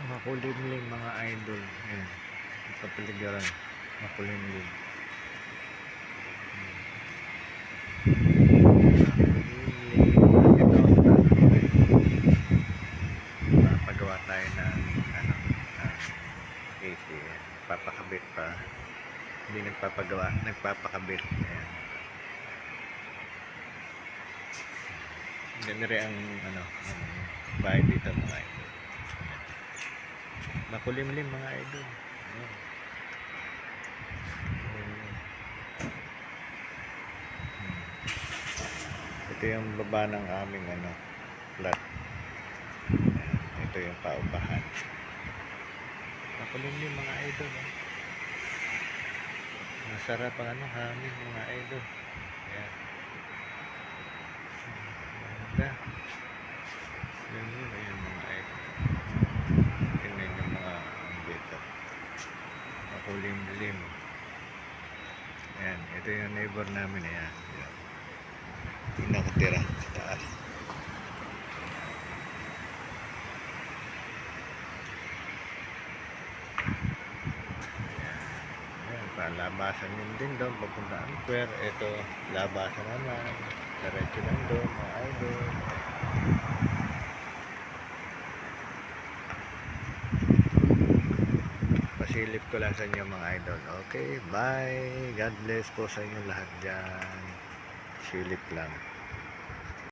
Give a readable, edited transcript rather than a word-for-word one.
Makulimlim mga idol. Ayan. Kapaligiran. Makulimlim. Papagawa tayo ng AC. Papakabit pa. Hindi nagpapagawa, nagpapakabit. Ayan. Ganun rin ang ang bahay dito mga idol. Makulimlim mga idol. Ayan. Ito yung baba ng aming flat. Ayan. Ito yung paupahan. Makulimlim mga idol. Masarap ang hangin mga idol. Ayan. Ganda. Ayan mga idol. Tingnan yung mga dito. Makulimlim. Ayan. Ito yung neighbor namin. Ayan. Yung nakatira sa taas. Labasan yun din doon papunta Anquer. Ito labasan naman diretso lang doon mga idol. Pasilip ko lang sa inyo mga idol. Okay, bye, God bless po sa inyo lahat dyan. Silip lang.